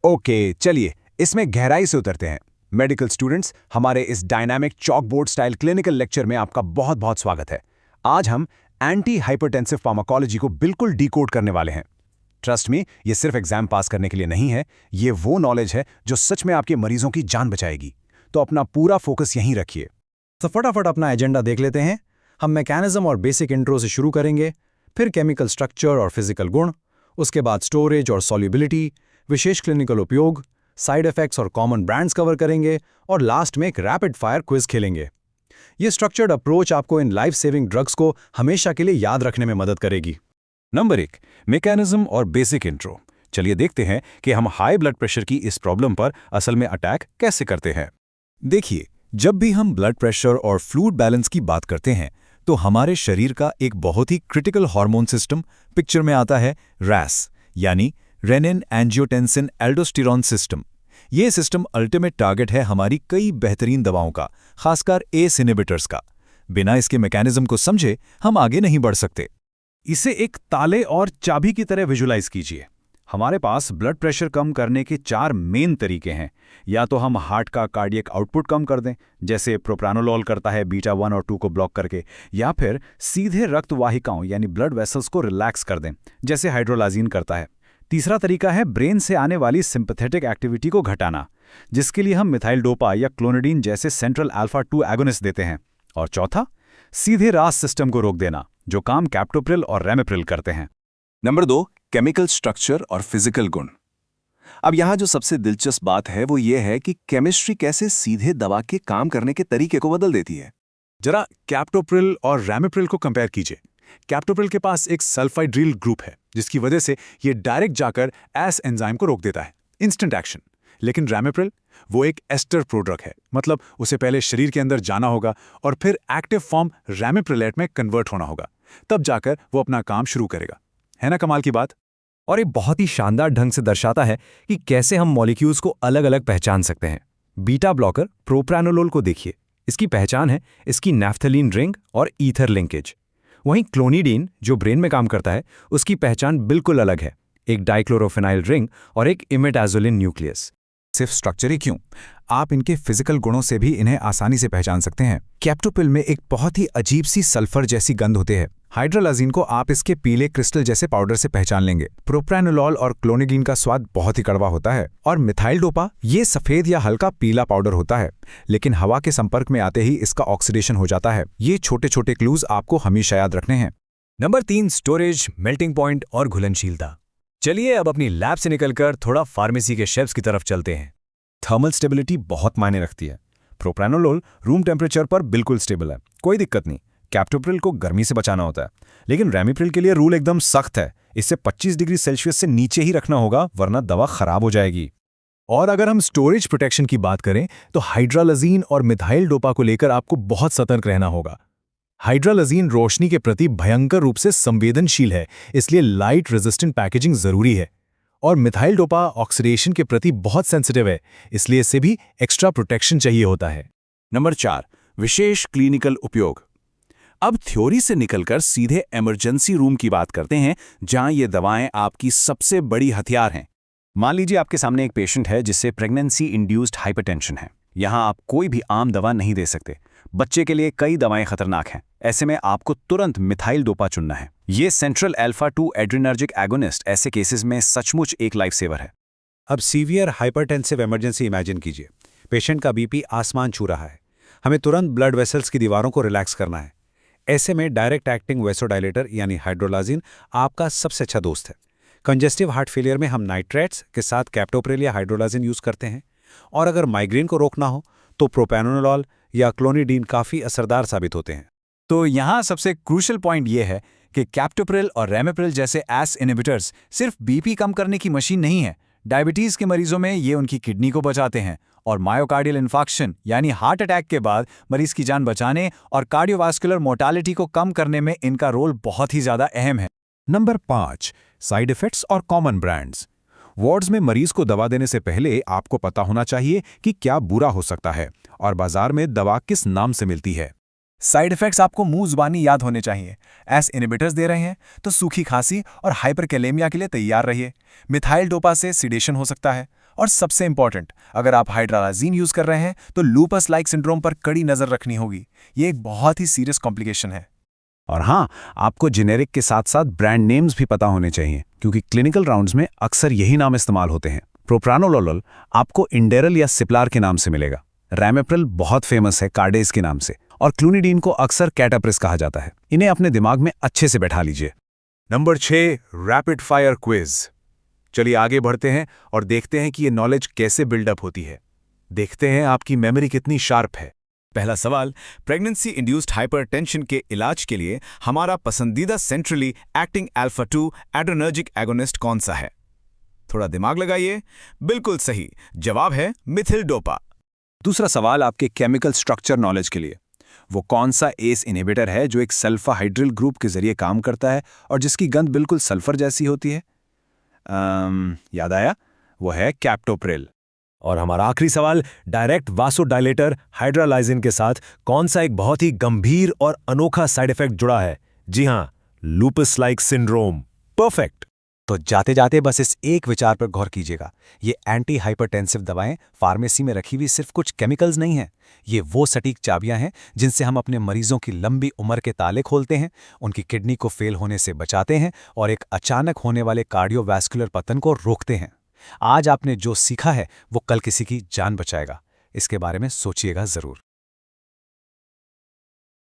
Okay, चलिए इसमें गहराई से उतरते हैं। मेडिकल स्टूडेंट्स, हमारे इस dynamic chalk board style clinical lecture में आपका बहुत बहुत स्वागत है। आज हम एंटी हाइपरटेंसिव फार्माकोलॉजी को बिल्कुल डिकोड करने वाले हैं। ट्रस्ट मी, ये सिर्फ एग्जाम पास करने के लिए नहीं है, ये वो नॉलेज है जो सच में आपके मरीजों की जान बचाएगी। तो अपना पूरा फोकस यहीं रखिए। तो फटाफट अपना एजेंडा देख लेते हैं। हम मैकेनिज्म और बेसिक इंट्रो से शुरू करेंगे, फिर केमिकल स्ट्रक्चर और फिजिकल गुण, उसके बाद स्टोरेज और सॉल्युबिलिटी, विशेष क्लिनिकल उपयोग, साइड इफेक्ट्स और कॉमन ब्रांड्स कवर करेंगे, और लास्ट में एक रैपिड फायर क्विज खेलेंगे। ये स्ट्रक्चर्ड अप्रोच आपको इन लाइफ सेविंग ड्रग्स को हमेशा के लिए याद रखने में मदद करेगी। नंबर 1, मैकेनिज्म और बेसिक इंट्रो। चलिए देखते हैं कि हम हाई ब्लड प्रेशर की इस प्रॉब्लम पर असल में अटैक कैसे करते हैं। देखिए, जब भी हम ब्लड प्रेशर और फ्लूइड बैलेंस की बात करते हैं तो हमारे शरीर का एक बहुत ही क्रिटिकल हार्मोन सिस्टम पिक्चर में आता है, रैस यानी रेनिन एंजियोटेंसिन एल्डोस्टेरोन सिस्टम। ये सिस्टम अल्टीमेट टारगेट है हमारी कई बेहतरीन दवाओं का, खासकर एस इनहिबिटर्स का। बिना इसके मैकेनिज्म को समझे हम आगे नहीं बढ़ सकते। इसे एक ताले और चाबी की तरह विजुलाइज कीजिए। हमारे पास ब्लड प्रेशर कम करने के 4 मेन तरीके हैं। या तो हम हार्ट का कार्डियक आउटपुट कम कर दें, जैसे प्रोप्रानोलॉल करता है बीटा 1 और 2 को ब्लॉक करके, या फिर सीधे रक्त वाहिकाओं यानी ब्लड वेसल्स को रिलैक्स कर दें, जैसे हाइड्रोलाजीन करता है। तीसरा तरीका है ब्रेन से आने वाली सिंपैथेटिक एक्टिविटी को घटाना, जिसके लिए हम मिथाइल डोपा या क्लोनिडीन जैसे सेंट्रल अल्फा 2 एगोनिस्ट देते हैं। और चौथा, सीधे रास सिस्टम को रोक देना, जो काम कैप्टोप्रिल और रैमिप्रिल करते हैं। नंबर 2, केमिकल स्ट्रक्चर और फिजिकल गुण। अब यहाँ जो सबसे दिलचस्प बात है वो ये है कि केमिस्ट्री कैसे सीधे दवा के काम करने के तरीके को बदल देती है। जरा कैप्टोप्रिल और रैमिप्रिल को कंपेयर कीजिए। कैप्टोप्रिल के पास एक सल्फाइड्रिल ग्रुप है, जिसकी वजह से ये डायरेक्ट जाकर एस एंजाइम को रोक देता है, इंस्टेंट एक्शन। लेकिन रैमिप्रिल वो एक एस्टर प्रोड्रग है, मतलब उसे पहले शरीर के अंदर जाना होगा और फिर एक्टिव फॉर्म रैमिप्रिलेट में कन्वर्ट होना होगा, तब जाकर वो अपना काम शुरू करेगा। है ना कमाल की बात? और ये बहुत ही शानदार ढंग से दर्शाता है कि कैसे हम मॉलिक्यूल्स को अलग अलग पहचान सकते हैं। बीटा ब्लॉकर प्रोप्रानोलोल को देखिए, इसकी पहचान है इसकी नैफ्थलीन रिंग और ईथर लिंकेज। वहीं क्लोनिडीन जो ब्रेन में काम करता है, उसकी पहचान बिल्कुल अलग है, एक डाइक्लोरोफेनाइल रिंग और एक इमेटाजोलिन न्यूक्लियस। सिर्फ स्ट्रक्चर ही क्यों, आप इनके फिजिकल गुणों से भी इन्हें आसानी से पहचान सकते हैं। कैप्टोप्रिल में एक बहुत ही अजीब सी सल्फर जैसी गंध होती है। हाइड्रोलाजीन को आप इसके पीले क्रिस्टल जैसे पाउडर से पहचान लेंगे। प्रोप्रानोलॉल और क्लोनिडीन का स्वाद बहुत ही कड़वा होता है। और मिथाइल डोपा ये सफेद या हल्का पीला पाउडर होता है, लेकिन हवा के संपर्क में आते ही इसका ऑक्सीडेशन हो जाता है। ये छोटे छोटे क्लूज आपको हमेशा याद रखने हैं। नंबर 3, स्टोरेज, मेल्टिंग पॉइंट और घुलनशीलता। चलिए अब अपनी लैब से निकलकर थोड़ा फार्मेसी के शेल्फ्स की तरफ चलते हैं। थर्मल स्टेबिलिटी बहुत मायने रखती है। प्रोप्रानोलोल रूम टेम्परेचर पर बिल्कुल स्टेबल है, कोई दिक्कत नहीं। कैप्टोप्रिल को गर्मी से बचाना होता है, लेकिन रैमिप्रिल के लिए रूल एकदम सख्त है, इसे 25 डिग्री सेल्सियस से नीचे ही रखना होगा, वरना दवा खराब हो जाएगी। और अगर हम स्टोरेज प्रोटेक्शन की बात करें तो हाइड्रालाजीन और मिथाइल डोपा को लेकर आपको बहुत सतर्क रहना होगा। हाइड्रालाजीन रोशनी के प्रति भयंकर रूप से संवेदनशील है, इसलिए लाइट रेजिस्टेंट पैकेजिंग जरूरी है। और मिथाइल डोपा ऑक्सीडेशन के प्रति बहुत सेंसिटिव है, इसलिए इसे भी एक्स्ट्रा प्रोटेक्शन चाहिए होता है। नंबर 4, विशेष क्लिनिकल उपयोग। अब थ्योरी से निकलकर सीधे इमरजेंसी रूम की बात करते हैं, जहां ये दवाएं आपकी सबसे बड़ी हथियार हैं। मान लीजिए आपके सामने एक पेशेंट है जिससे प्रेगनेंसी इंड्यूस्ड हाइपरटेंशन है। यहां आप कोई भी आम दवा नहीं दे सकते। बच्चे के लिए कई दवाएं खतरनाक हैं। ऐसे में आपको तुरंत मिथाइल डोपा चुनना है। ये सेंट्रल अल्फा 2 एड्रेनर्जिक एगोनिस्ट ऐसे केसेस में सचमुच एक लाइफ सेवर है। अब सीवियर हाइपरटेंसिव इमरजेंसी इमेजिन कीजिए। पेशेंट का बीपी आसमान छू रहा है। हमें तुरंत ब्लड वेसल्स की दीवारों को रिलैक्स करना है। ऐसे में डायरेक्ट एक्टिंग वेसोडाइलेटर यानी हाइड्रोलाजीन आपका सबसे अच्छा दोस्त है। कंजेस्टिव हार्ट फेलियर में हम नाइट्रेट्स के साथ कैप्टोप्रिल या हाइड्रोलाजीन यूज करते हैं। और अगर माइग्रेन को रोकना हो तो प्रोप्रानोलॉल या क्लोनिडीन काफ़ी असरदार साबित होते हैं। तो यहाँ सबसे क्रूशल पॉइंट ये है कि कैप्टोप्रिल और रैमिप्रिल जैसे एस इनहिबिटर्स सिर्फ बीपी कम करने की मशीन नहीं है। डायबिटीज़ के मरीजों में ये उनकी किडनी को बचाते हैं, और मायोकार्डियल इन्फार्क्शन यानी हार्ट अटैक के बाद मरीज की जान बचाने और कार्डियोवास्कुलर मोर्टालिटी को कम करने में इनका रोल बहुत ही ज़्यादा अहम है। नंबर 5, साइड इफेक्ट्स और कॉमन ब्रांड्स। वार्ड्स में मरीज को दवा देने से पहले आपको पता होना चाहिए कि क्या बुरा हो सकता है और बाजार में दवा किस नाम से मिलती है। साइड इफेक्ट्स आपको मुंह जुबानी याद होने चाहिए। एस इनहिबिटर्स दे रहे हैं तो सूखी खांसी और हाइपरकैलेमिया के लिए तैयार रहिए। मिथाइल डोपा से सिडेशन हो सकता है, और सबसे इंपॉर्टेंट, अगर आप हाइड्रालाजीन यूज कर रहे हैं तो लूपस लाइक सिंड्रोम पर कड़ी नजर रखनी होगी। ये एक बहुत ही सीरियस कॉम्प्लिकेशन है। और हाँ, आपको जेनेरिक के साथ साथ ब्रांड नेम्स भी पता होने चाहिए, क्योंकि क्लिनिकल राउंड्स में अक्सर यही नाम इस्तेमाल होते हैं। प्रोप्रानोलोल आपको इंडेरल या सिप्लार के नाम से मिलेगा। रैमेप्रिल बहुत फेमस है कार्डेज के नाम से, और क्लूनिडीन को अक्सर कैटाप्रिस कहा जाता है। इन्हें अपने दिमाग में अच्छे से बैठा लीजिए। Number 6, rapid fire quiz. चलिए आगे बढ़ते हैं और देखते हैं कि ये नॉलेज कैसे बिल्डअप होती है। देखते हैं आपकी मेमोरी कितनी शार्प है। पहला सवाल, प्रेगनेंसी इंड्यूस्ड हाइपरटेंशन के इलाज के लिए हमारा पसंदीदा centrally acting alpha 2 adrenergic agonist कौन सा है? थोड़ा दिमाग लगाइए। बिल्कुल सही जवाब है मिथिल डोपा। दूसरा सवाल आपके केमिकल स्ट्रक्चर नॉलेज के लिए। वो कौन सा एस इनहिबिटर है जो एक सल्फा हाइड्रिल ग्रुप के जरिए काम करता है और जिसकी गंध बिल्कुल सल्फर जैसी होती है? याद आया, वो है कैप्टोप्रिल। और हमारा आखिरी सवाल, डायरेक्ट वासोडायलेटर हाइड्रालाइजिन के साथ कौन सा एक बहुत ही गंभीर और अनोखा साइड इफेक्ट जुड़ा है? जी हां, लूपस लाइक सिंड्रोम। परफेक्ट। तो जाते जाते बस इस एक विचार पर गौर कीजिएगा, ये एंटी हाइपरटेंसिव दवाएं फार्मेसी में रखी हुई सिर्फ कुछ केमिकल्स नहीं हैं। ये वो सटीक चाबियां हैं जिनसे हम अपने मरीजों की लंबी उम्र के ताले खोलते हैं, उनकी किडनी को फेल होने से बचाते हैं और एक अचानक होने वाले कार्डियोवैस्कुलर पतन को रोकते हैं। आज आपने जो सीखा है वो कल किसी की जान बचाएगा। इसके बारे में सोचिएगा जरूर।